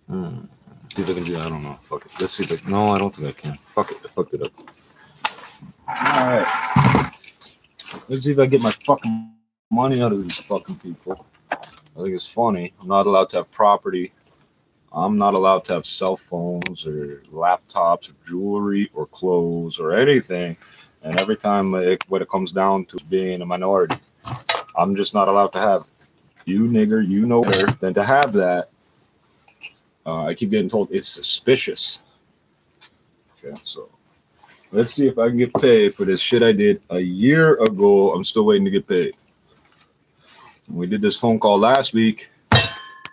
Hmm. See if I can do. I don't know. Fuck it. Let's see if I. No, I don't think I can. Fuck it. I fucked it up. All right. Let's see if I get my fucking money out of these fucking people. I think it's funny. I'm not allowed to have property. I'm not allowed to have cell phones or laptops or jewelry or clothes or anything. And every time when it comes down to being a minority, I'm just not allowed to have it. You nigger, you know better than to have that. I keep getting told it's suspicious. Okay, so let's see if I can get paid for this shit I did a year ago. I'm still waiting to get paid. We did this phone call last week,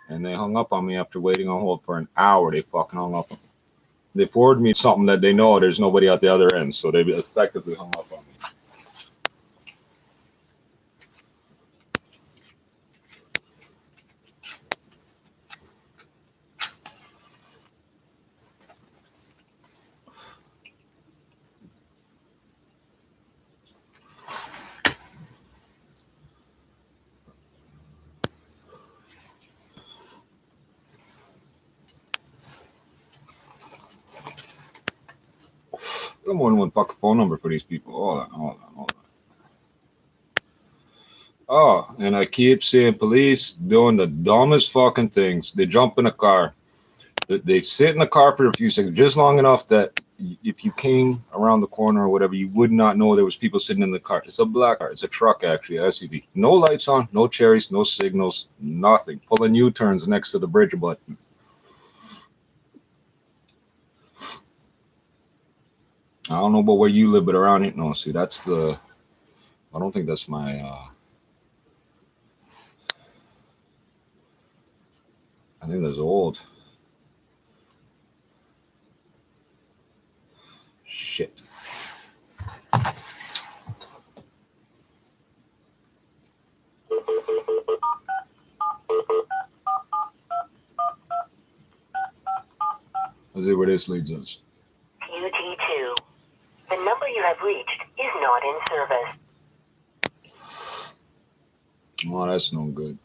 and they hung up on me after waiting on hold for an hour. They fucking hung up on me. They forwarded me something that they know there's nobody at the other end, so they effectively hung up on me. I got more than one fucking phone number for these people. Hold on. Oh, and I keep seeing police doing the dumbest fucking things. They jump in a car. They sit in the car for a few seconds, just long enough that if you came around the corner or whatever, you would not know there was people sitting in the car. It's a black car. It's a truck, actually, a SUV. No lights on, no cherries, no signals, nothing. Pulling U-turns next to the bridge button. I don't know about where you live, but around here, no. See, that's the. I don't think that's my. I think that's old. Shit. Let's see where this leads us. UT2. The number you have reached is not in service. Oh, that's no good.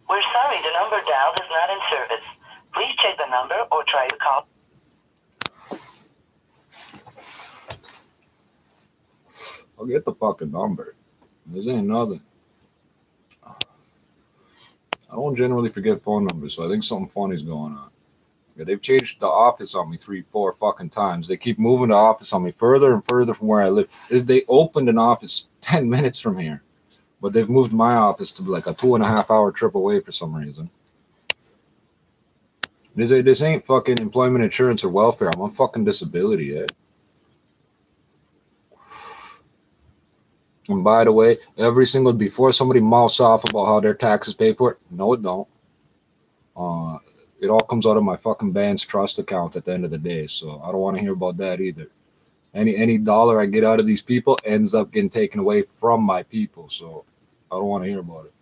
We're sorry, the number dialed is not in service. Please check the number or try to call. I'll get the fucking number. This ain't nothing. I don't generally forget phone numbers, so I think something funny's going on. Yeah, they've changed the office on me 3, 4 fucking times. They keep moving the office on me further and further from where I live. They opened an office 10 minutes from here, but they've moved my office to like a 2.5 hour trip away for some reason. This ain't fucking employment insurance or welfare. I'm on fucking disability, eh? And by the way, before somebody mouths off about how their taxes pay for it, no, it don't. Uh, it all comes out of my fucking band's trust account at the end of the day, so I don't want to hear about that either. Any dollar I get out of these people ends up getting taken away from my people, so I don't want to hear about it.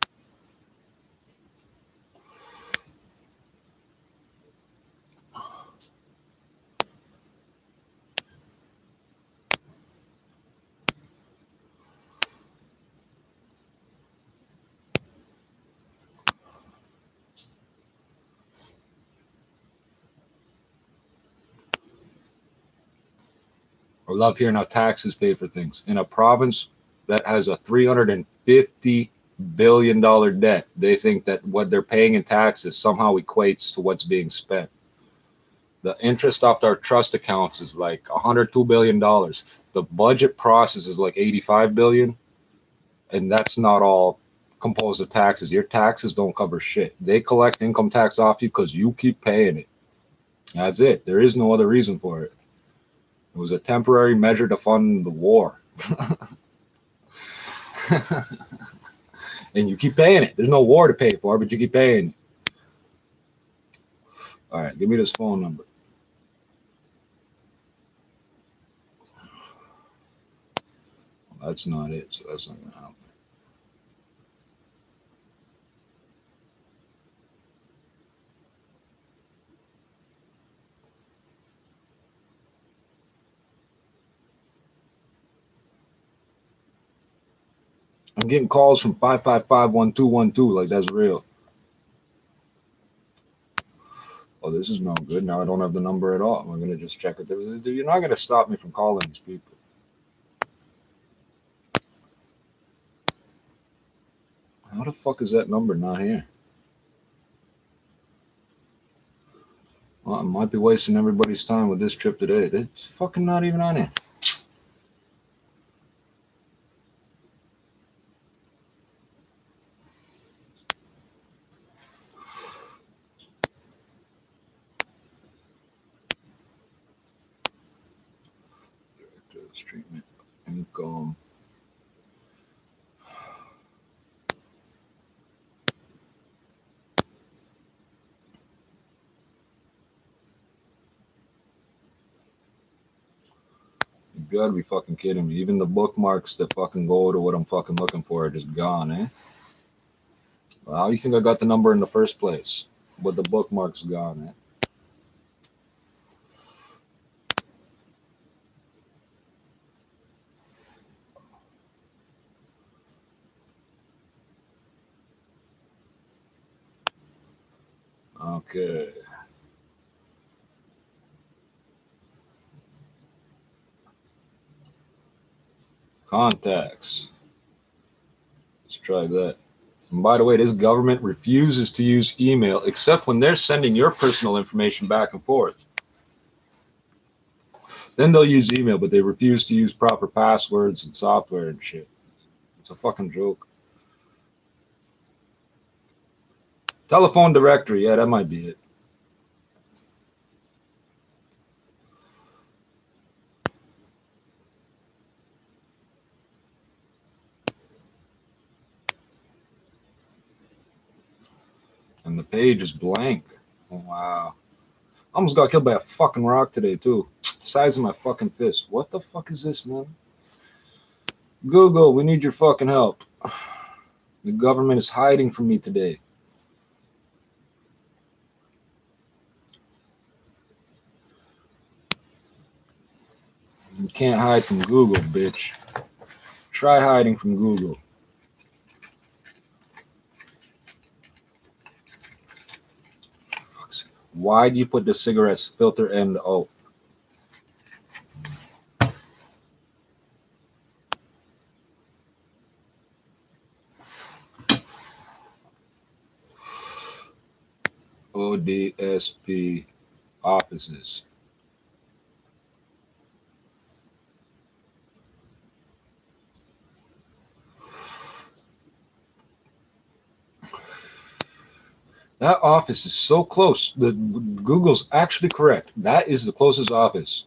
I love hearing how taxes pay for things. In a province that has a $350 billion debt, they think that what they're paying in taxes somehow equates to what's being spent. The interest off our trust accounts is like $102 billion. The budget process is like 85 billion, and that's not all composed of taxes. Your taxes don't cover shit. They collect income tax off you because you keep paying it. That's it. There is no other reason for it. It was a temporary measure to fund the war. And you keep paying it. There's no war to pay for, but you keep paying it. All right, give me this phone number. That's not it, so that's not gonna happen. I'm getting calls from 555-1212 like that's real. Oh, this is no good. Now I don't have the number at all. I'm gonna just check it. You're not gonna stop me from calling these people. How the fuck is that number not here? Well, I might be wasting everybody's time with this trip today. It's fucking not even on here. Director's treatment, income. You gotta be fucking kidding me. Even the bookmarks that fucking go to what I'm fucking looking for are just gone, eh? Well, how do you think I got the number in the first place? But the bookmark's gone, eh? Okay. Contacts. Let's try that. And by the way, this government refuses to use email except when they're sending your personal information back and forth. Then they'll use email, but they refuse to use proper passwords and software and shit. It's a fucking joke. Telephone directory, yeah, that might be it. And the page is blank. Oh, wow. I almost got killed by a fucking rock today, too. Size of my fucking fist. What the fuck is this, man? Google, we need your fucking help. The government is hiding from me today. You can't hide from Google, bitch. Try hiding from Google. Why do you put the cigarettes filter end out? ODSP offices. That office is so close. The Google's actually correct. That is the closest office.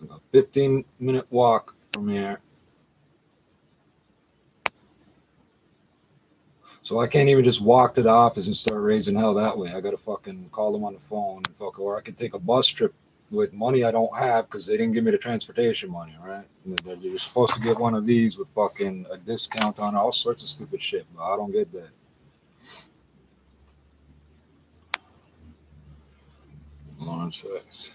A 15-minute walk from here. So I can't even just walk to the office and start raising hell that way. I gotta fucking call them on the phone and fuck, or I could take a bus trip with money I don't have because they didn't give me the transportation money, right? You're supposed to get one of these with fucking a discount on all sorts of stupid shit, but I don't get that. Lawrence X.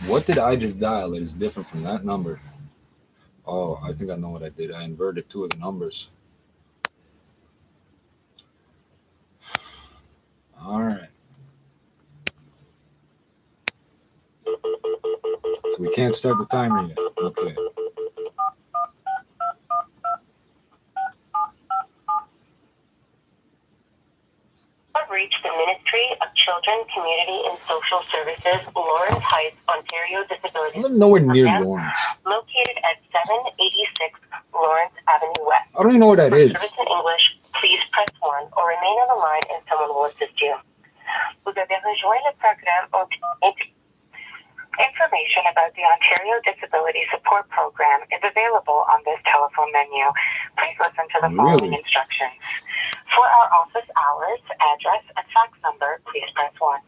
What did I just dial that is different from that number? Oh, I think I know what I did. I inverted two of the numbers. All right. So we can't start the timer yet. Okay. I've reached the Ministry of Children, Community and Social Services, Lawrence Heights, Ontario I Disability live nowhere near Program, Lawrence. located at 786 Lawrence Avenue West. I don't even know what that For is. service in English, please press 1 or remain on the line and someone will assist you. Vous avez rejoint le programme. Information about the Ontario Disability Support Program is available on this telephone menu. Please listen to the following instructions. For our office hours, address, and fax number, please press 1.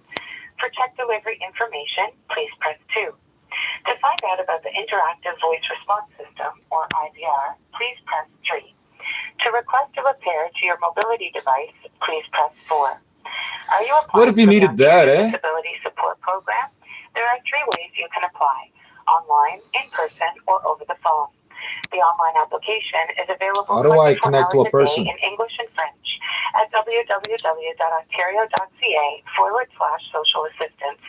For check delivery information, please press 2. To find out about the Interactive Voice Response System, or IVR, please press 3. To request a repair to your mobility device, please press 4. Are you applying What if you for the needed that, Ontario eh? Disability Support Program? There are 3 ways you can apply: online, in person, or over the phone. The online application is available How do I 24 connect to hours a a day person? in English and French at www.ontario.ca/social assistance.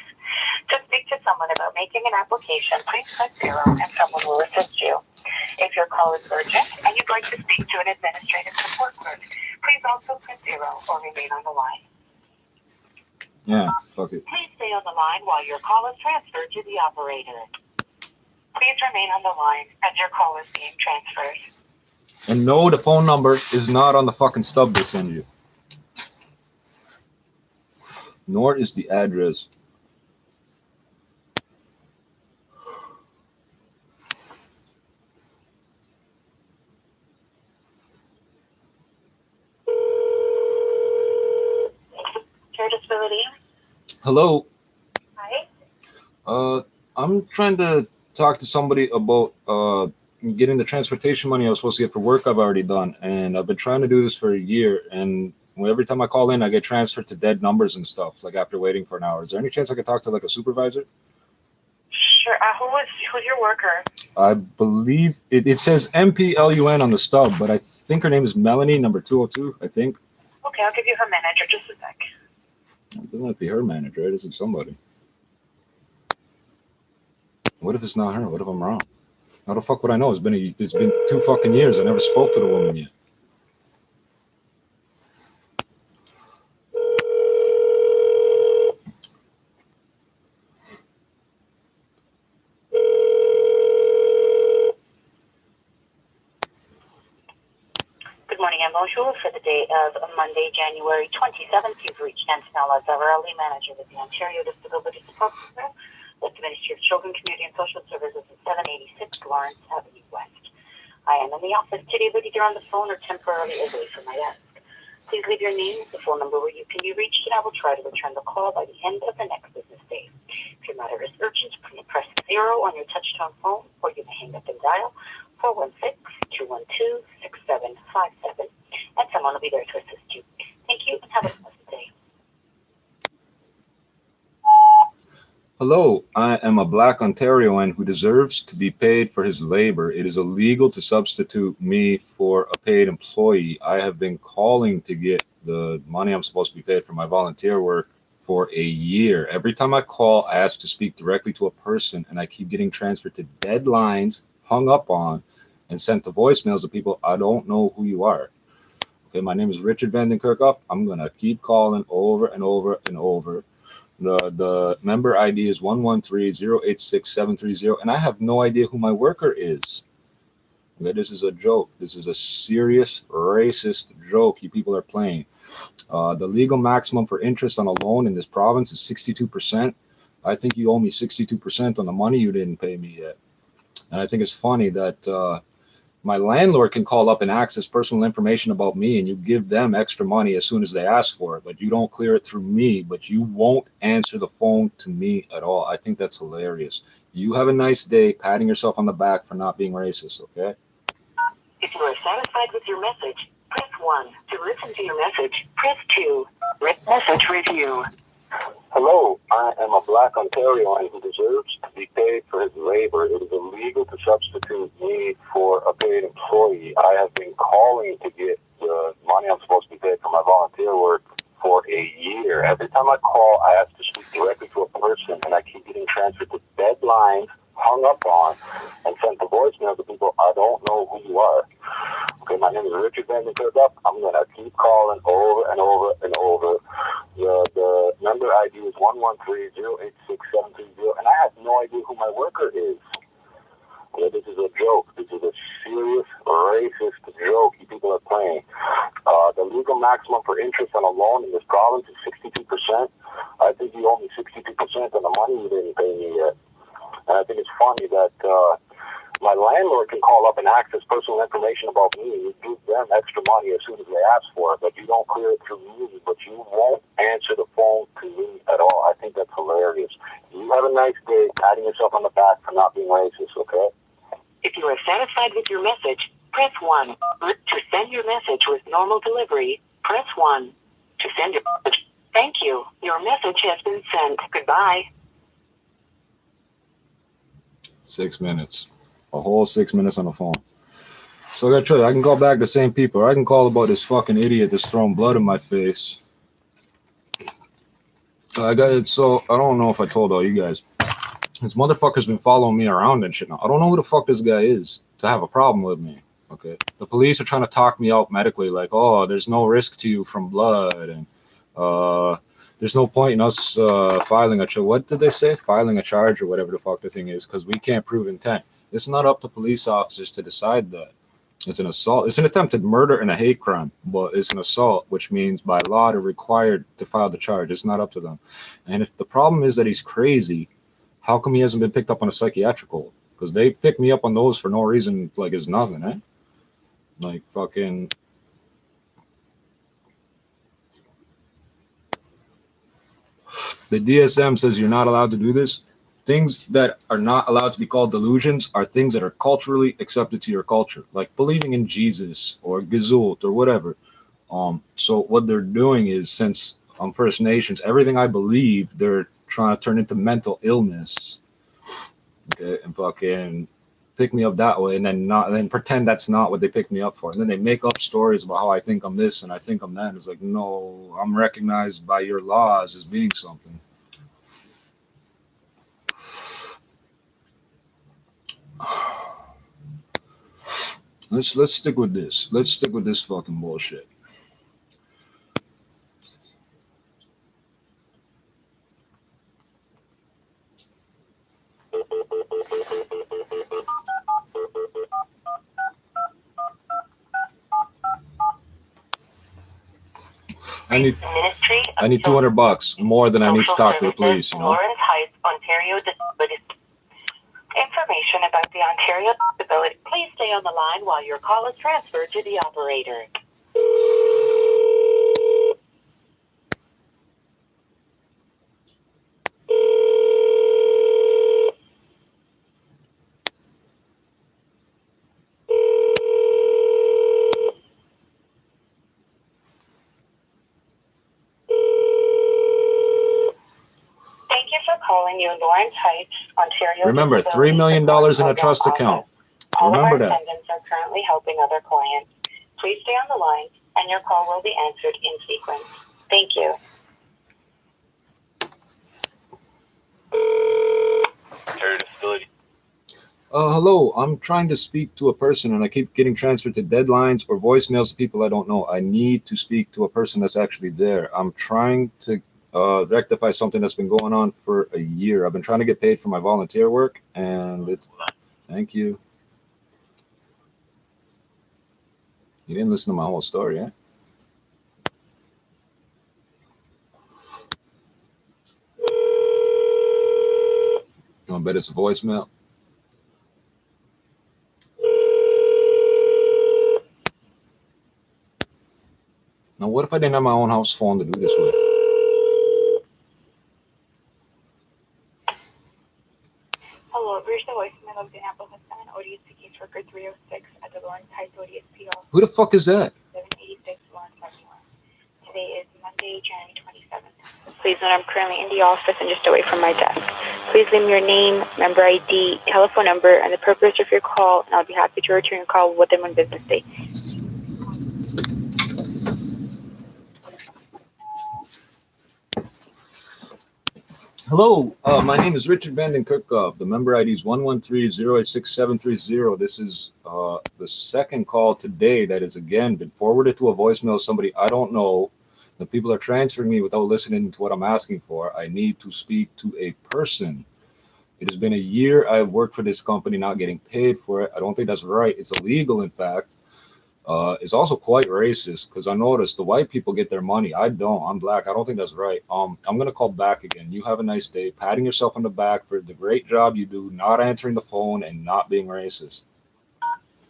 To speak to someone about making an application, please press 0 and someone will assist you. If your call is urgent and you'd like to speak to an administrative support clerk, please also press 0 or remain on the line. Yeah, fuck it. Please stay on the line while your call is transferred to the operator. Please remain on the line as your call is being transferred. And no, the phone number is not on the fucking stub they send you. Nor is the address. Your disability? Hello. Hi. I'm trying to talk to somebody about getting the transportation money I was supposed to get for work I've already done, and I've been trying to do this for a year, and every time I call in I get transferred to dead numbers and stuff, like after waiting for an hour. Is there any chance I could talk to like a supervisor? Sure. Who's your worker? I believe it says MPLUN on the stub, but I think her name is Melanie, number 202, I think. Okay, I'll give you her manager. Just a sec. It doesn't have to be her manager, right? It's somebody. What if it's not her? What if I'm wrong? How the fuck would I know? It's been 2 fucking years. I never spoke to the woman yet. Good morning, and bonjour. For the day of Monday, January 27th, you've reached Antonella Zavarelli, manager with the Ontario Disability Support Program, with the Ministry of Children, Community and Social Services at 786 Lawrence Avenue West. I am in the office today, but either on the phone or temporarily away from my desk. Please leave your name, the phone number where you can be reached, and I will try to return the call by the end of the next business day. If your matter is urgent, press 0 on your touch-tone phone, or you may hang up and dial 416-212-6757, and someone will be there to assist you. Thank you, and have a pleasant day. Hello, I am a Black Ontarian who deserves to be paid for his labor. It is illegal to substitute me for a paid employee. I have been calling to get the money I'm supposed to be paid for my volunteer work for a year. Every time I call, I ask to speak directly to a person, and I keep getting transferred to dead lines, hung up on, and sent to voicemails of people I don't know who you are. Okay, my name is Richard Vandenkerkhoff. I'm gonna keep calling over and over and over. The member ID is 113-086-730, and I have no idea who my worker is. Okay, this is a joke. This is a serious racist joke you people are playing. The legal maximum for interest on a loan in this province is 62%. I think you owe me 62% on the money you didn't pay me yet. And I think it's funny that my landlord can call up and access personal information about me, and you give them extra money as soon as they ask for it, but you don't clear it through me, but you won't answer the phone to me at all. I think that's hilarious. You have a nice day, patting yourself on the back for not being racist, okay? If you are satisfied with your message, press 1. To listen to your message, press 2. Message review. Hello, I am a Black Ontarian who deserves to be paid for his labor. It is illegal to substitute me for a paid employee. I have been calling to get the money I'm supposed to be paid for my volunteer work for a year. Every time I call, I ask to speak directly to a person, and I keep getting transferred to dead lines, hung up on, and sent to voicemail to people I don't know who you are. Okay, my name is Richard Vandenkerkhoff. I'm going to keep calling over and over and over. The member ID is 113-086-730, and I have no idea who my worker is. Okay, this is a joke. This is a serious racist joke you people are playing. The legal maximum for interest on a loan in this province is 62%. I think you owe me 62% on the money you didn't pay me yet. And I think it's funny that my landlord can call up and access personal information about me, and you give them extra money as soon as they ask for it, but you don't clear it through me, but you won't answer the phone to me at all. I think that's hilarious. You have a nice day, patting yourself on the back for not being racist, okay? If you are satisfied with your message, press 1. To send your message with normal delivery, press 1. To send your message, Thank you. Your message has been sent. Goodbye. 6 minutes. A whole 6 minutes on the phone. So I gotta tell you, I can call back the same people, or I can call about this fucking idiot that's throwing blood in my face. So I don't know if I told all you guys. This motherfucker's been following me around and shit now. I don't know who the fuck this guy is to have a problem with me. Okay. The police are trying to talk me out medically, like, oh, there's no risk to you from blood, and there's no point in us filing a charge. What did they say? Filing a charge or whatever the fuck the thing is, because we can't prove intent. It's not up to police officers to decide that. It's an assault. It's an attempted murder and a hate crime, but it's an assault, which means by law they're required to file the charge. It's not up to them. And if the problem is that he's crazy, how come he hasn't been picked up on a psychiatric hold? Because they pick me up on those for no reason, like it's nothing, eh? Like fucking. The DSM says you're not allowed to do this. Things that are not allowed to be called delusions are things that are culturally accepted to your culture, like believing in Jesus or Gesult or whatever. So what they're doing is, since I'm First Nations, everything I believe, they're trying to turn into mental illness. Okay, and fucking pick me up that way, and then pretend that's not what they picked me up for, and then they make up stories about how I think I'm this and I think I'm that. It's like, no, I'm recognized by your laws as being something. Let's stick with this. Let's stick with this fucking bullshit. I need $200 more than I need to talk to the police, you know. Lawrence Heights, Ontario Disability. Information about the Ontario Disability. Please stay on the line while your call is transferred to the operator. Thank you for calling your Lawrence Heights, Ontario. Remember, $3 million in a trust account. Remember that. All of our attendants are currently helping other clients. Please stay on the line, and your call will be answered in sequence. Thank you. Ontario Disability. Hello, I'm trying to speak to a person and I keep getting transferred to deadlines or voicemails of people I don't know. I need to speak to a person that's actually there. I'm trying to rectify something that's been going on for a year. I've been trying to get paid for my volunteer work, and it's... Thank you. You didn't listen to my whole story, eh? I bet it's a voicemail. Now, what if I didn't have my own house phone to do this with? Hello, I've reached the voicemail of the Apple Hudson ODSP caseworker 306 at the Lawrence Heights ODSP office. Who the fuck is that? 786 Lawrence Avenue. Today is Monday, January 27th. Please note I'm currently in the office and just away from my desk. Please leave me your name, member ID, telephone number, and the purpose of your call, and I'll be happy to return your call within 1 business day. Hello, my name is Richard Vanden Kirkhoff. The member ID is 113-086-730. This is the second call today that has again been forwarded to a voicemail of somebody I don't know. The people are transferring me without listening to what I'm asking for. I need to speak to a person. It has been a year I've worked for this company, not getting paid for it. I don't think that's right. It's illegal, in fact. It's also quite racist, because I noticed the white people get their money. I don't. I'm black. I don't think that's right. I'm going to call back again. You have a nice day. Patting yourself on the back for the great job you do, not answering the phone and not being racist.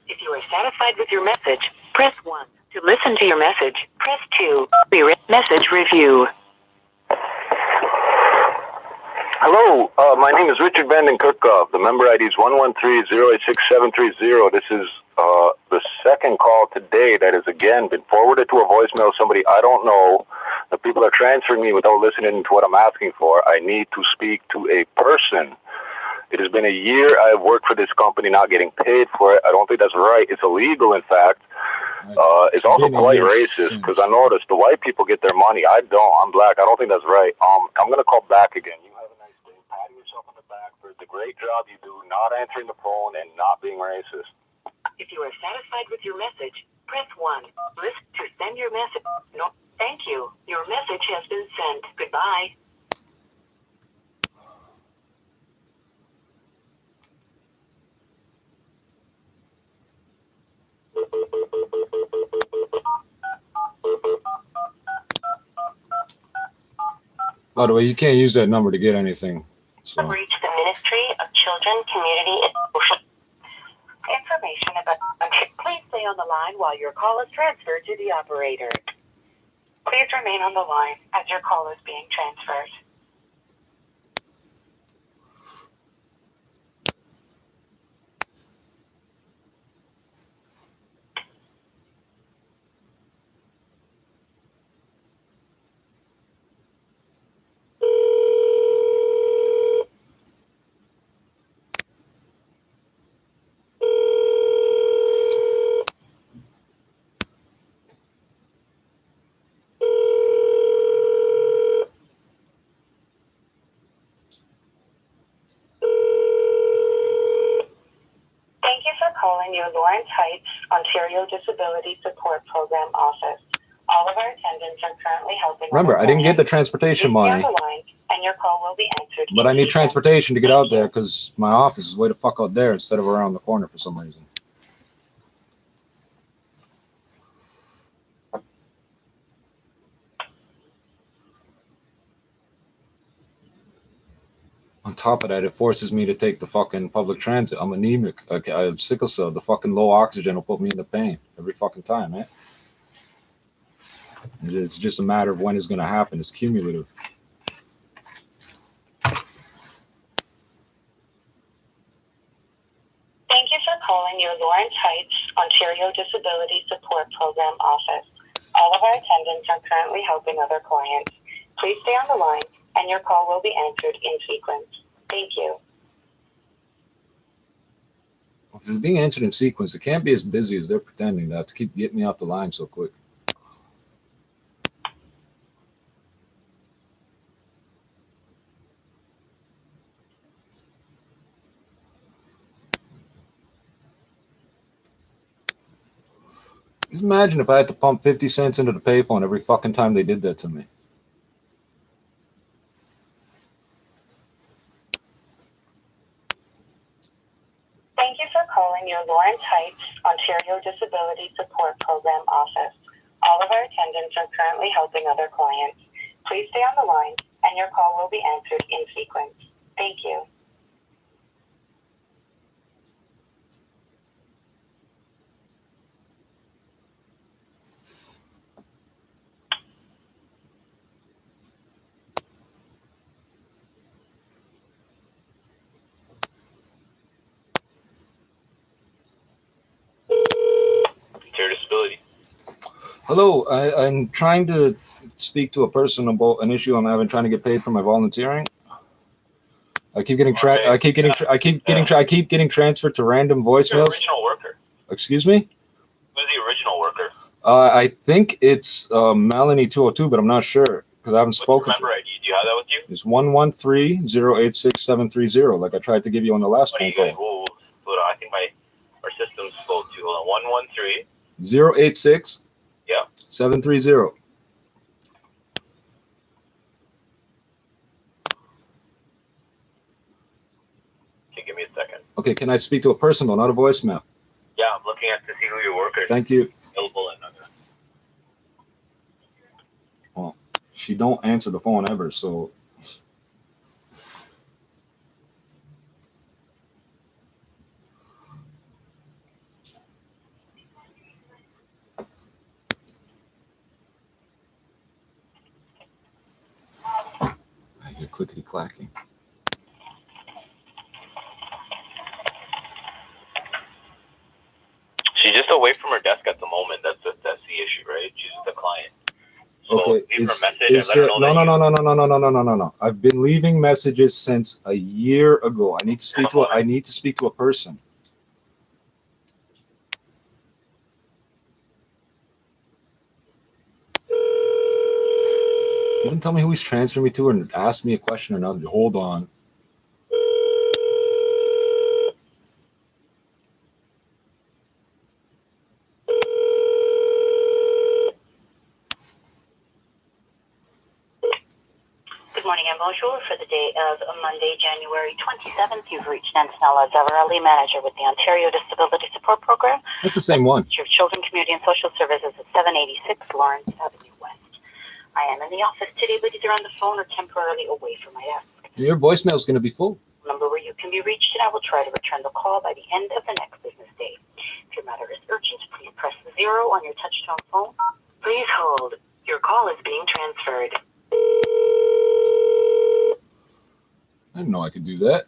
If you are satisfied with your message, press 1. To listen to your message, press 2. Message review. Hello, my name is Richard Vanden Kirkhoff. The member ID is 113-086-730. This is the second call today that has again been forwarded to a voicemail of somebody I don't know. The people are transferring me without listening to what I'm asking for. I need to speak to a person. It has been a year I've worked for this company, not getting paid for it. I don't think that's right. It's illegal, in fact. It's also quite racist because I noticed the white people get their money. I don't. I'm black. I don't think that's right. I'm going to call back again. You have a nice day. Patting yourself on the back for the great job you do, not answering the phone and not being racist. If you are satisfied with your message, press 1. List to send your message. No, thank you. Your message has been sent. Goodbye. By the way, you can't use that number to get anything. So. Reach the Ministry of Children, Community, and Social Information about. Please stay on the line while your call is transferred to the operator. Please remain on the line as your call is being transferred. Thank you for calling your Lawrence Heights, Ontario Disability Support Program office. All of our attendants are currently helping. Remember, I didn't get the transportation money. And your call will be answered. But I need transportation to get out there because my office is way the fuck out there instead of around the corner for some reason. On top of that, it forces me to take the fucking public transit. I'm anemic. Okay, I have sickle cell. The fucking low oxygen will put me in the pain every fucking time, man. It's just a matter of when it's going to happen. It's cumulative. Thank you for calling your Lawrence Heights, Ontario Disability Support Program office. All of our attendants are currently helping other clients. Please stay on the line, and your call will be answered in sequence. Thank you. If it's being answered in sequence, it can't be as busy as they're pretending that to keep getting me off the line so quick. Just imagine if I had to pump 50 cents into the payphone every fucking time they did that to me. Thank you for calling your Lawrence Heights, Ontario Disability Support Program office. All of our attendants are currently helping other clients. Please stay on the line, and your call will be answered in sequence. Thank you. Disability. Hello, I'm trying to speak to a person about an issue I'm having trying to get paid for my volunteering. I keep getting transferred to random voicemails. Who's the original worker? Excuse me? Who's the original worker? I think it's Melanie 202, but I'm not sure because I haven't spoken to her. Member ID? Do you have that with you? It's 113-086-730, like I tried to give you on the last phone call. Hold on, I think our system's slow too. Hold on, 113. 086. Yeah. 730. Okay, give me a second. Okay, can I speak to a person though, not a voicemail? Yeah, I'm looking at to see who your worker is. Thank you. Available and Well, she don't answer the phone ever, so. I hear clickety clacking. She's just away from her desk at the moment. That's the issue, right? She's the client. Okay. No. I've been leaving messages since a year ago. I need to speak to a person. You didn't tell me who he's transferring me to and ask me a question or nothing. Hold on. Good morning and bonjour. For the day of Monday, January 27th, you've reached Antonella Zavarelli, manager with the Ontario Disability Support Program. That's the same one. Your Children, Community and Social Services at 786 Lawrence Avenue West. I am in the office today, but either on the phone or temporarily away from my desk. Your voicemail is going to be full. Number where you can be reached, and I will try to return the call by the end of the next business day. If your matter is urgent, please press 0 on your touch-tone phone. Please hold. Your call is being transferred. I didn't know I could do that.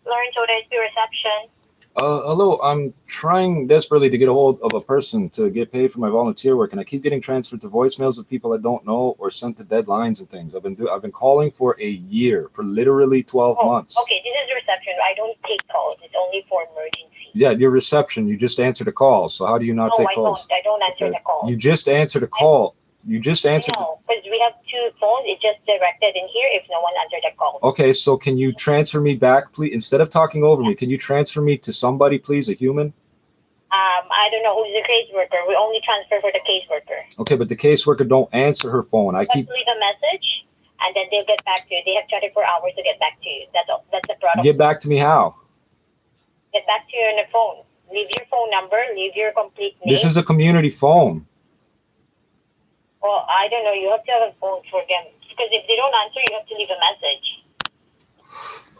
Lawrence, ODSP reception. Hello, I'm trying desperately to get a hold of a person to get paid for my volunteer work, and I keep getting transferred to voicemails of people I don't know or sent to deadlines and things. I've been calling for a year, for literally 12 months. Okay, this is reception. I don't take calls. It's only for emergency. Yeah, your reception. You just answered a call, so how do you not take calls? I don't answer the call. You just answered a call. You just answered. No, because we have 2 phones. It's just directed in here if no one answered the call. Okay, so can you transfer me back, please? Instead of talking over me, can you transfer me to somebody, please, a human? I don't know who's the caseworker. We only transfer for the caseworker. Okay, but the caseworker don't answer her phone. I keep leave a message, and then they'll get back to you. They have 24 hours to get back to you. That's all. That's the product. Get back to me how? Get back to you on the phone. Leave your phone number. Leave your complete name. This is a community phone. Well, I don't know. You have to have a phone for them. Because if they don't answer, you have to leave a message.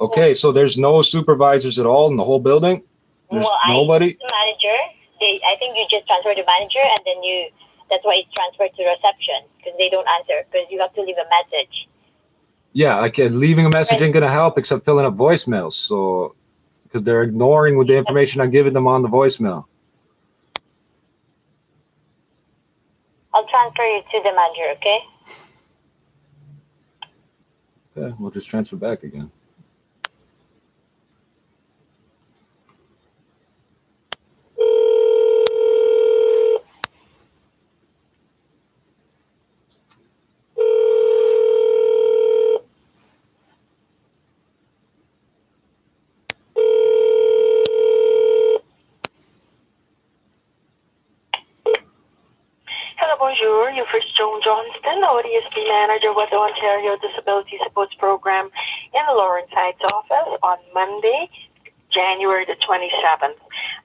Okay, so there's no supervisors at all in the whole building? There's nobody? The manager. I think you just transfer the manager, and then that's why it's transferred to reception. Because they don't answer. Because you have to leave a message. Yeah, leaving a message ain't going to help except filling up voicemails. So, because they're ignoring with the information I'm giving them on the voicemail. I'll transfer you to the manager, okay? Okay, we'll just transfer back again. Hello, bonjour. You've reached Joan Johnston, ODSP manager with the Ontario Disability Supports Program in the Lawrence Heights office on Monday, January the 27th.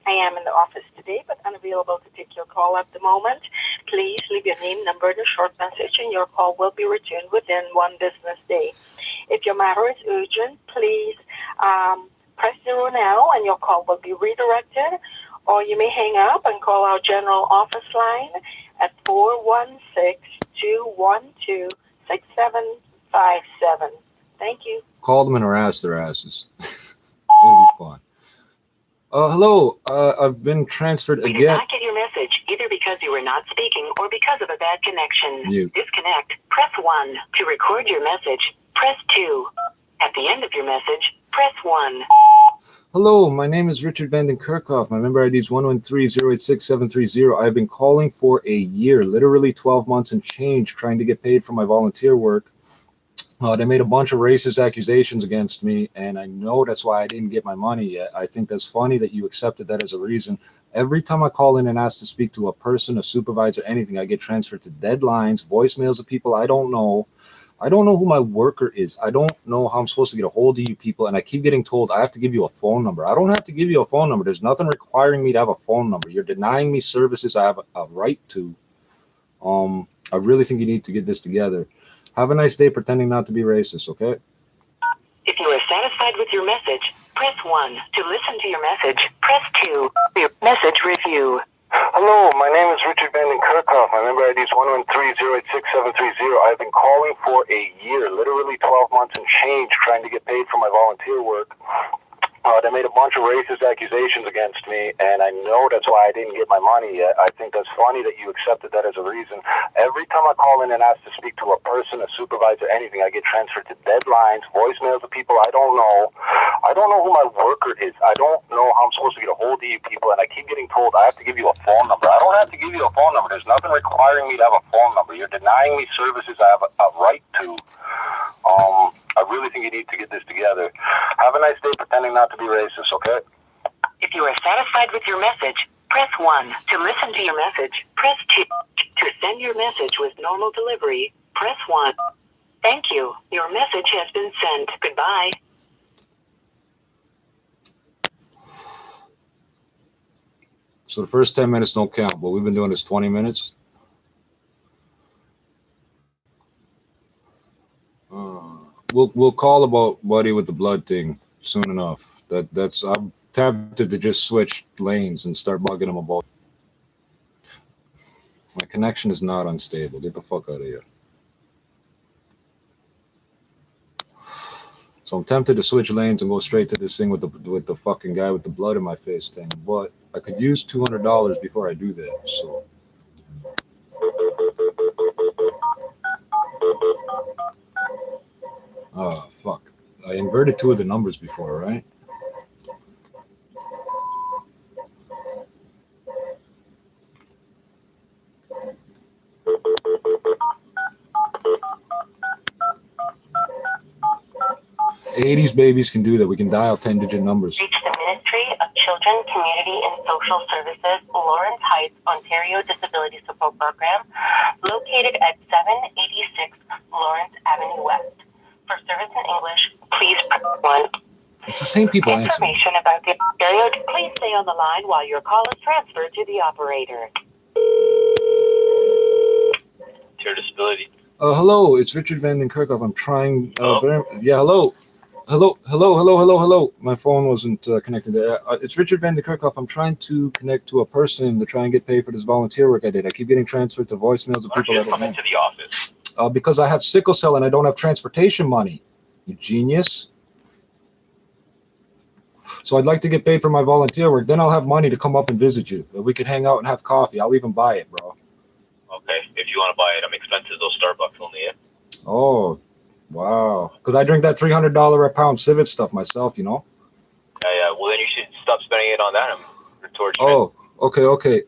I am in the office today, but unavailable to take your call at the moment. Please leave your name, number, and a short message, and your call will be returned within 1 business day. If your matter is urgent, please press 0 now, and your call will be redirected, or you may hang up and call our general office line at 416-212-6757. Thank you. Call them and harass their asses. It'll be fun. Hello, I've been transferred again. We did not get your message, either because you were not speaking or because of a bad connection. Mute. Disconnect. Press 1. To record your message, press 2. At the end of your message, press 1. Hello, my name is Richard Vanden Kerkhoff. My member ID is 113-086-730. I've been calling for a year, literally 12 months and change, trying to get paid for my volunteer work. They made a bunch of racist accusations against me, and I know that's why I didn't get my money yet. I think that's funny that you accepted that as a reason. Every time I call in and ask to speak to a person, a supervisor, anything, I get transferred to deadlines, voicemails of people I don't know. I don't know who my worker is. I don't know how I'm supposed to get a hold of you people, and I keep getting told I have to give you a phone number. I don't have to give you a phone number. There's nothing requiring me to have a phone number. You're denying me services I have a right to. I really think you need to get this together. Have a nice day pretending not to be racist, okay? If you are satisfied with your message, press 1. To listen to your message, press 2. Your message review. Hello, my name is Richard Vanden Kerkhoff. My member ID is 113-086-730. I've been calling for a year, literally 12 months and change, trying to get paid for my volunteer racist accusations against me, and I know that's why I didn't get my money yet. I think that's funny that you accepted that as a reason. Every time I call in and ask to speak to a person, a supervisor, anything, I get transferred to deadlines, voicemails of people I don't know. I don't know who my worker is. I don't know how I'm supposed to get a hold of you people, and I keep getting told I have to give you a phone number. I don't have to give you a phone number. There's nothing requiring me to have a phone number. You're denying me services I have a right to. I really think you need to get this together. Have a nice day pretending not to be racist, okay? If you are satisfied with your message, press 1. To listen to your message, press 2. To send your message with normal delivery, press 1. Thank you. Your message has been sent. Goodbye. So the first 10 minutes don't count, but we've been doing this 20 minutes. We'll call about Buddy with the blood thing soon enough. I'm tempted to just switch lanes and start bugging him about. My connection is not unstable. Get the fuck out of here. So I'm tempted to switch lanes and go straight to this thing with the fucking guy with the blood in my face thing. But I could use $200 before I do that. So. Oh, fuck. I inverted 2 of the numbers before, right? '80s babies can do that. We can dial 10-digit numbers. Reach the Ministry of Children, Community and Social Services, Lawrence Heights, Ontario Disability Support Program, located at 786 Lawrence Avenue West. For service in English, please press 1. It's the same people answering. Information about the Ontario, please stay on the line while your call is transferred to the operator. Ontario Disability. Hello, it's Richard Van Kerkhoff. I'm trying. Hello. Hello. My phone wasn't connected there. It's Richard Van Kerkhoff. I'm trying to connect to a person to try and get paid for this volunteer work I did. I keep getting transferred to voicemails of people that come into the office. Because I have sickle cell and I don't have transportation money. You genius. So I'd like to get paid for my volunteer work. Then I'll have money to come up and visit you. We could hang out and have coffee. I'll even buy it, bro. Okay, if you want to buy it, I'm expensive though. Starbucks only. Oh, wow. Because I drink that $300 a pound civet stuff myself, you know. Yeah. Well, then you should stop spending it on that. Oh, okay.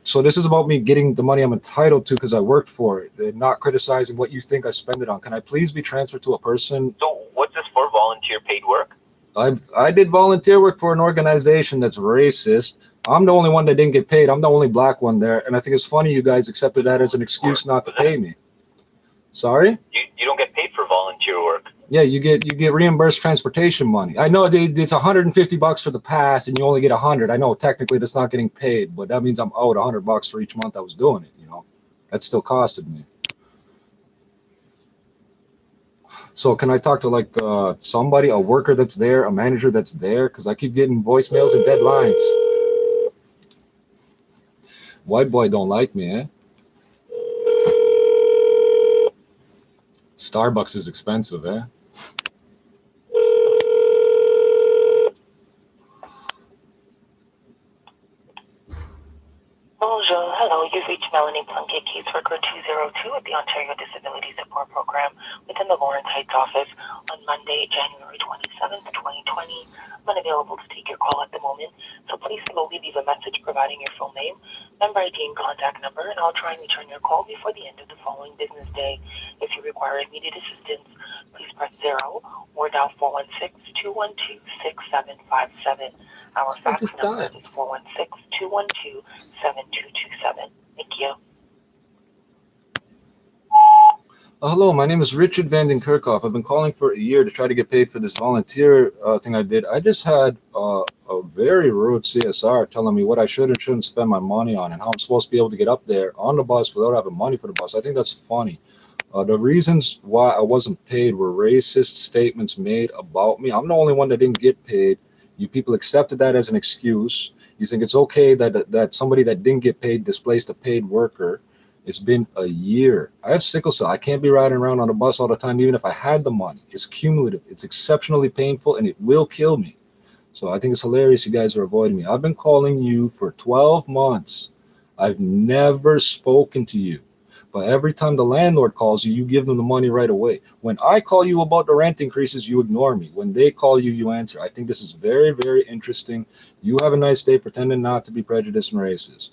So this is about me getting the money I'm entitled to because I worked for it, and not criticizing what you think I spend it on. Can I please be transferred to a person? So what's this for? Volunteer paid work? I did volunteer work for an organization that's racist. I'm the only one that didn't get paid. I'm the only black one there, and I think it's funny you guys accepted that as an excuse not to pay me. Sorry? You don't get paid for volunteer work. Yeah, you get reimbursed transportation money. I know it's $150 for the pass, and you only get 100. I know technically that's not getting paid, but that means I'm owed $100 for each month I was doing it. You know, that still costed me. So can I talk to like somebody, a worker that's there, a manager that's there? Because I keep getting voicemails and deadlines. White boy don't like me, eh? Starbucks is expensive, eh? Bonjour, hello, you've reached Melanie Plunkett, caseworker 202 at the Ontario Disability Support Program within the Lawrence Heights office on Monday, January 27th, 2020. I'm unavailable to take your call at the moment, so please slowly leave a message providing your full name, member ID, and contact number, and I'll try and return your call before the end of the following business day. If you require immediate assistance, please press 0 or dial 416-212-6757. Our fax number is 416-212-7227. Thank you. Hello, my name is Richard Van Kerkhoff. I've been calling for a year to try to get paid for this volunteer thing I did. I just had a very rude CSR telling me what I should and shouldn't spend my money on and how I'm supposed to be able to get up there on the bus without having money for the bus. I think that's funny. The reasons why I wasn't paid were racist statements made about me. I'm the only one that didn't get paid. You people accepted that as an excuse. You think it's okay that somebody that didn't get paid displaced a paid worker. It's been a year. I have sickle cell. I can't be riding around on a bus all the time, even if I had the money. It's cumulative. It's exceptionally painful, and it will kill me. So I think it's hilarious you guys are avoiding me. I've been calling you for 12 months. I've never spoken to you. But every time the landlord calls you, you give them the money right away. When I call you about the rent increases, you ignore me. When they call you, you answer. I think this is very, very interesting. You have a nice day pretending not to be prejudiced and racist.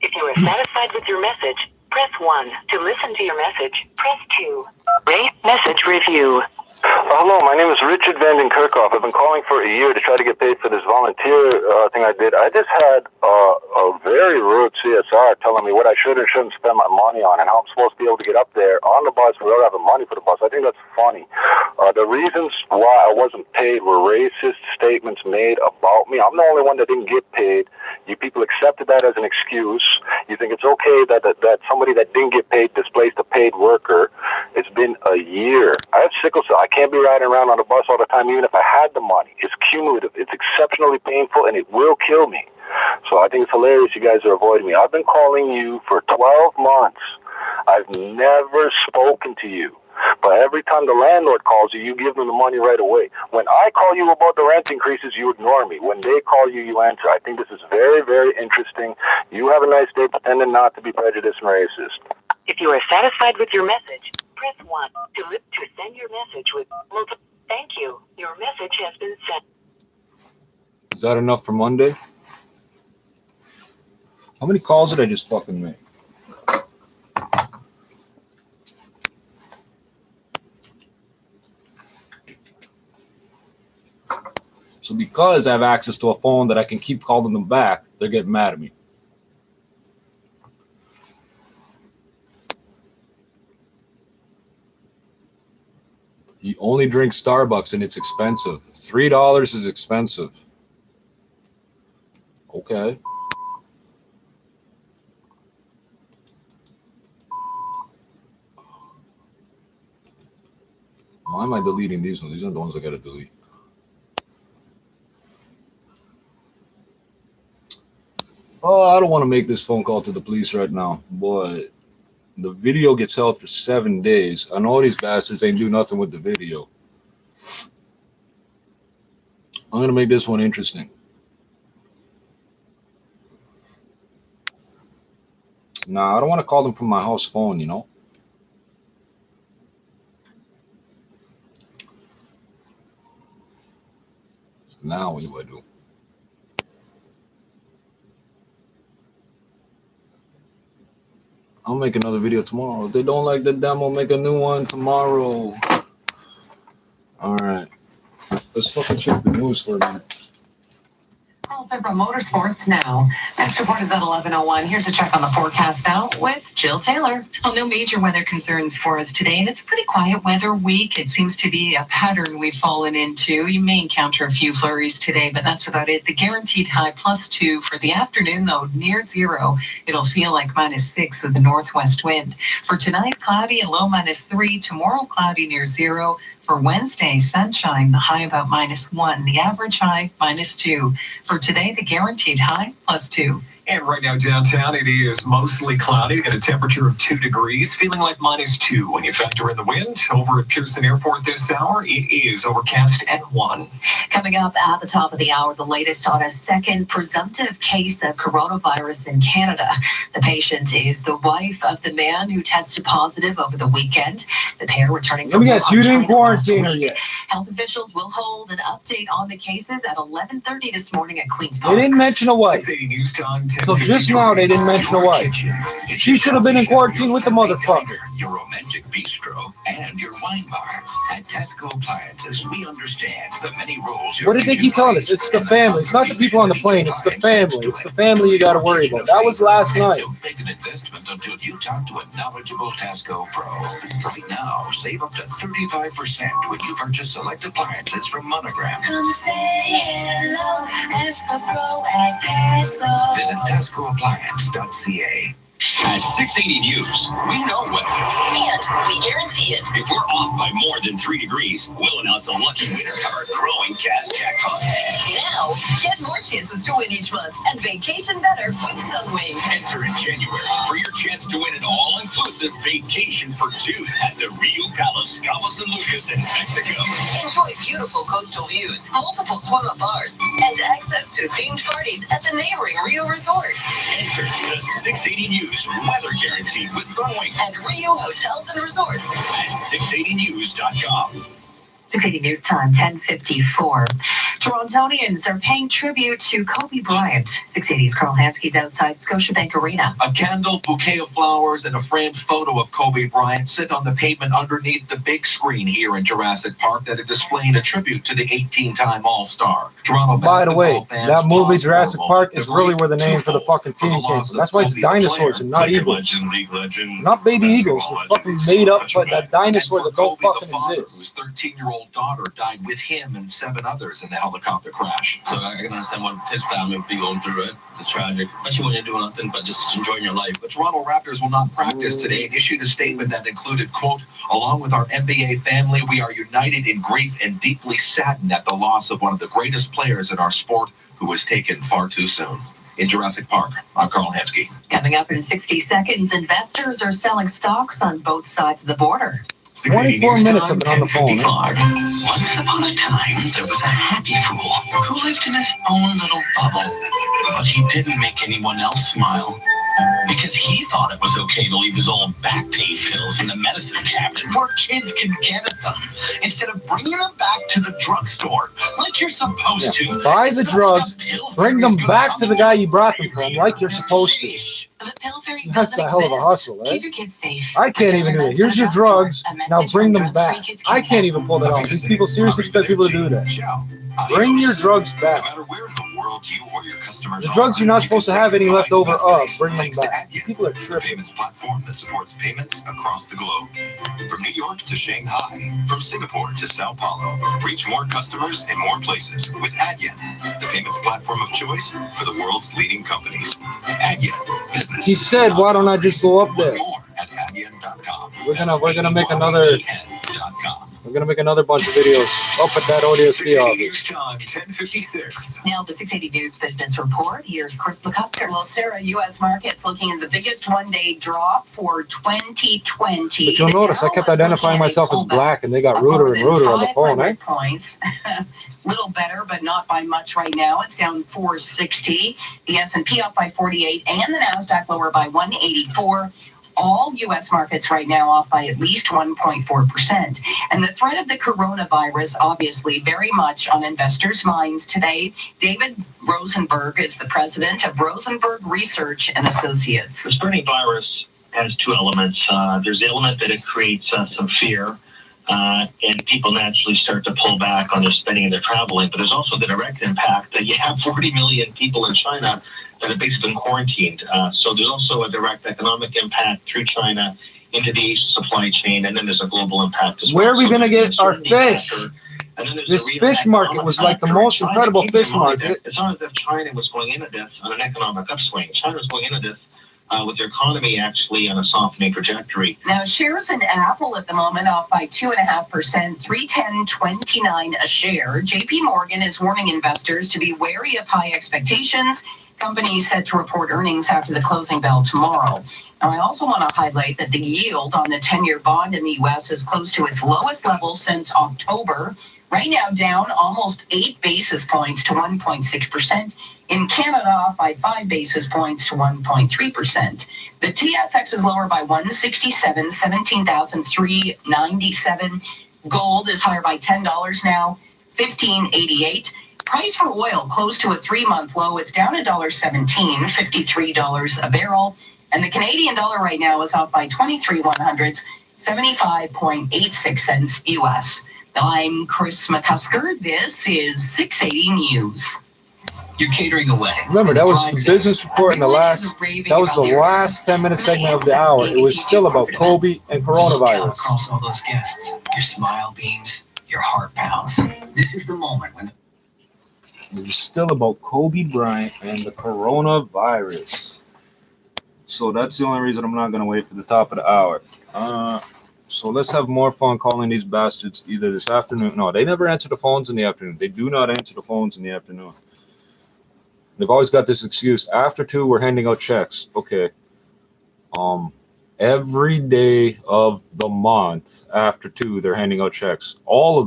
If you are satisfied with your message, press 1. To listen to your message, press 2. Rate message review. Hello, my name is Richard Vanden Kerkhoff. I've been calling for a year to try to get paid for this volunteer thing I did. I just had a very rude CSR telling me what I should and shouldn't spend my money on and how I'm supposed to be able to get up there on the bus without having money for the bus. I think that's funny. The reasons why I wasn't paid were racist statements made about me. I'm the only one that didn't get paid. You people accepted that as an excuse. You think it's okay that somebody that didn't get paid displaced a paid worker. It's been a year. I have sickle cell. I can't be riding around on a bus all the time, even if I had the money. It's cumulative. It's exceptionally painful, and it will kill me. So I think it's hilarious you guys are avoiding me. I've been calling you for 12 months. I've never spoken to you. But every time the landlord calls you, you give them the money right away. When I call you about the rent increases, you ignore me. When they call you, you answer. I think this is very, very interesting. You have a nice day pretending not to be prejudiced and racist. If you are satisfied with your message, press 1. To send your message with multiple. Thank you. Your message has been sent. Is that enough for Monday? How many calls did I just fucking make? So because I have access to a phone that I can keep calling them back, they're getting mad at me. You only drink Starbucks and it's expensive. $3 is expensive. Okay. Why am I deleting these ones? These are the ones I gotta delete. Oh, I don't want to make this phone call to the police right now, but the video gets held for 7 days. I know these bastards ain't do nothing with the video. I'm gonna make this one interesting. Nah, I don't want to call them from my house phone, you know? So now what do I do? I'll make another video tomorrow. If they don't like the demo, make a new one tomorrow. Alright. Let's fucking check the news for a minute. Also from Motorsports now. Next report is at 11:01. Here's a check on the forecast now with Jill Taylor. Well, no major weather concerns for us today, and it's a pretty quiet weather week. It seems to be a pattern we've fallen into. You may encounter a few flurries today, but that's about it. The guaranteed high +2 for the afternoon, though, near zero. It'll feel like -6 with the northwest wind. For tonight, cloudy, a low -3. Tomorrow, cloudy near zero. For Wednesday, sunshine, the high about -1. The average high -2. For today, the guaranteed high +2. And right now downtown, it is mostly cloudy. We got a temperature of 2 degrees, feeling like -2 when you factor in the wind. Over at Pearson Airport this hour, it is overcast and 1. Coming up at the top of the hour, the latest on a second presumptive case of coronavirus in Canada. The patient is the wife of the man who tested positive over the weekend. The pair returning from Let me guess, you didn't quarantine her yet. Health officials will hold an update on the cases at 11:30 this morning at Queen's Park. They didn't mention a wife. 680 News Time, So just now they didn't mention a wife. She should have been in quarantine with the motherfucker. Your romantic bistro and your wine bar. At Tesco Appliances, we understand the many roles. What did they keep telling us? It's the family. It's not the people on the plane. It's the family. It's the family you got to worry about. That was last night. Don't make an investment until you talk to a knowledgeable Tesco Pro. Right now, save up to 35% when you purchase select appliances from Monogram. Come say hello, ask a pro at Tesco. Visit TescoAppliance.ca. At 680 News, we know weather. And we guarantee it. If we're off by more than 3 degrees, we'll announce a lucky winner of our growing cash jackpot. Now, get more chances to win each month and vacation better with Sunwing. Enter in January for your chance to win an all-inclusive vacation for 2 at the Rio Palace, Cabo San Lucas in Mexico. Enjoy beautiful coastal views, multiple swim-up bars, and access to themed parties at the neighboring Rio Resort. Enter the 680 News weather guarantee with Sunwing And Rio Hotels and Resorts at 680news.com. 680 News Time, 10:54. Torontonians are paying tribute to Kobe Bryant. 680's Carl Hansky's outside Scotiabank Arena. A candle, bouquet of flowers, and a framed photo of Kobe Bryant sit on the pavement underneath the big screen here in Jurassic Park that are displaying a tribute to the 18-time All-Star. Toronto By the way, fans that movie pause Jurassic for a Park moment. is really where the name for the fucking team came from. That's why it's dinosaurs and not eagles. Not baby eagles. They're fucking made up, but that dinosaur that don't fucking exist. Whose 13-year-old daughter died with him and 7 others in the helicopter crash. So I can understand what his family would be going through, it. It's tragic, especially when you're doing nothing but just enjoying your life. The Toronto Raptors will not practice today and issued a statement that included, quote, along with our NBA family, we are united in grief and deeply saddened at the loss of one of the greatest players in our sport who was taken far too soon. In Jurassic Park, I'm Carl Hansky. Coming up in 60 seconds, investors are selling stocks on both sides of the border. 24 minutes of it on the phone. Once upon a time, there was a happy fool who lived in his own little bubble. But he didn't make anyone else smile. Because he thought it was okay to leave his old back pain pills in the medicine cabinet where kids could get at them, instead of bringing them back to the drugstore like you're supposed to. Buy the drugs, bring them back to the guy you brought them from like you're supposed to. That's a hell of a hustle, eh? Keep your kids safe. I can't even do that. Here's your drugs, now bring them back. I can't even pull that off. These people seriously expect people to do that. Bring your drugs back. No matter where in the world you or your customers The drugs you're not supposed to have any left over of, bring them back. Adyen, People are the tripping. payments platform that supports payments across the globe. From New York to Shanghai, from Singapore to Sao Paulo, reach more customers in more places with Adyen, the payments platform of choice for the world's leading companies. Adyen, business. He said, why don't I just go up there? More at adyen.com. We're gonna make another bunch of videos up at that ODSP office. News Time, 10:56. Now, the 680 News Business Report. Here's Chris McCusker. Well, Sarah, U.S. markets looking at the biggest one-day drop for 2020. But you'll notice I kept identifying myself as black, and they got ruder and ruder on the phone, eh? Points. Little better, but not by much right now. It's down 460. The S&P up by 48, and the NASDAQ lower by 184. All U.S. markets right now off by at least 1.4%. And the threat of the coronavirus, obviously, very much on investors' minds today. David Rosenberg is the president of Rosenberg Research and Associates. The spreading virus has 2 elements. There's the element that it creates some fear, and people naturally start to pull back on their spending and their traveling. But there's also the direct impact that you have 40 million people in China that have basically been quarantined. So there's also a direct economic impact through China into the Asian supply chain, and then there's a global impact as well. Where are we going to get our fish? This This fish market was like the most incredible fish market. It's not as if China was going into this on an economic upswing. China was going into this with their economy actually on a softening trajectory. Now, shares in Apple at the moment off by 2.5%, $310.29 a share. JP Morgan is warning investors to be wary of high expectations. Company set to report earnings after the closing bell tomorrow. Now, I also want to highlight that the yield on the 10-year bond in the U.S. is close to its lowest level since October. Right now, down almost 8 basis points to 1.6%. In Canada, off by 5 basis points to 1.3%. The TSX is lower by 167, 17,397. Gold is higher by $10 now, $15.88. Price for oil close to a 3-month low. It's down $1.17, $53 a barrel. And the Canadian dollar right now is off by 23 100ths, 75.86 cents US. I'm Chris McCusker. This is 680 News. You're catering away. Remember, that was the business report in the last, that was the last 10-minute segment of the hour. It was still about Kobe and coronavirus. Across all those guests, your smile beams, your heart pounds. This is the moment when It was still about Kobe Bryant and the coronavirus. So that's the only reason I'm not gonna wait for the top of the hour. So let's have more fun calling these bastards either this afternoon. No, they never answer the phones in the afternoon. They do not answer the phones in the afternoon. They've always got this excuse. After 2, we're handing out checks. Okay. Every day of the month after 2, they're handing out checks. All of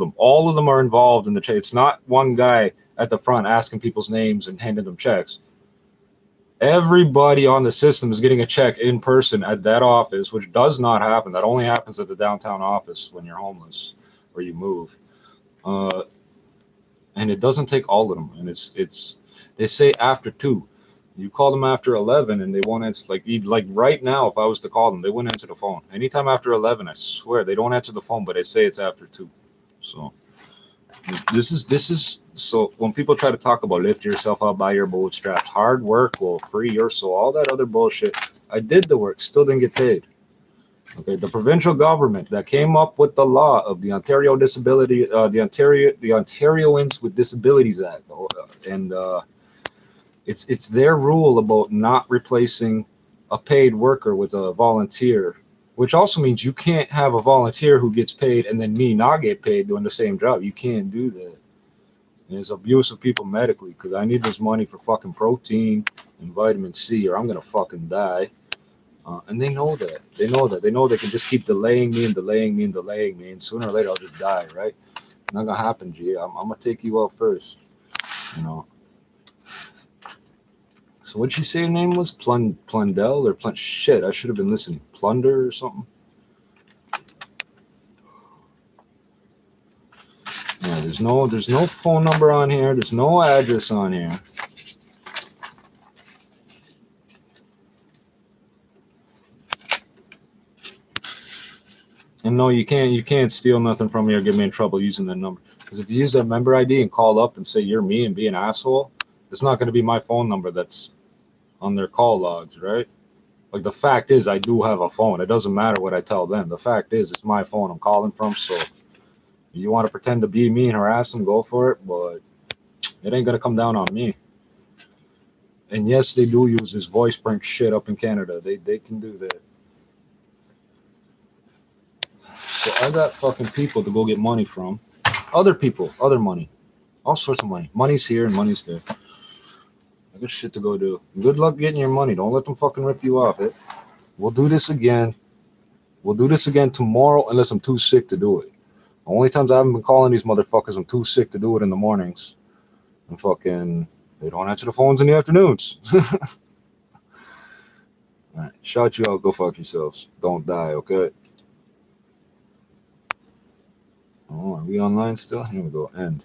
them are involved in the check. It's not one guy at the front asking people's names and handing them checks. Everybody on the system is getting a check in person at that office, which does not happen. That only happens at the downtown office when you're homeless or you move. And it doesn't take all of them. And it's they say after 2. You call them after 11 and they won't answer. Like right now, if I was to call them, they wouldn't answer the phone. Anytime after 11, I swear, they don't answer the phone, but they say it's after 2. So this is so when people try to talk about lift yourself up by your bootstraps, hard work will free your soul, all that other bullshit. I did the work, still didn't get paid. Okay, the provincial government that came up with the law of the Ontario Disability, the Ontarians with Disabilities Act, and it's their rule about not replacing a paid worker with a volunteer, which also means you can't have a volunteer who gets paid and then me not get paid doing the same job. You can't do that. And it's abuse of people medically, because I need this money for fucking protein and vitamin C or I'm gonna fucking die. And they know that. They know that. They know they can just keep delaying me, and sooner or later I'll just die, right? Not gonna happen, G. I'm gonna take you out first, you know. So what'd she say her name was? Plundell or shit, I should have been listening. Plunder or something? Yeah, there's no phone number on here. There's no address on here. And no, you can't steal nothing from me or get me in trouble using that number. Because if you use that member ID and call up and say you're me and be an asshole, it's not going to be my phone number that's on their call logs, right? Like, the fact is, I do have a phone. It doesn't matter what I tell them. The fact is, it's my phone I'm calling from. So you want to pretend to be me and harass them, go for it. But it ain't going to come down on me. And yes, they do use this voice prank shit up in Canada. They can do that. So I got fucking people to go get money from. Other people, other money. All sorts of money. Money's here and money's there. I got shit to go do. Good luck getting your money. Don't let them fucking rip you off. We'll do this again. We'll do this again tomorrow unless I'm too sick to do it. The only times I haven't been calling these motherfuckers, I'm too sick to do it in the mornings. And fucking, they don't answer the phones in the afternoons. Alright, shout you out. Go fuck yourselves. Don't die, okay? Oh, are we online still? Here we go. End.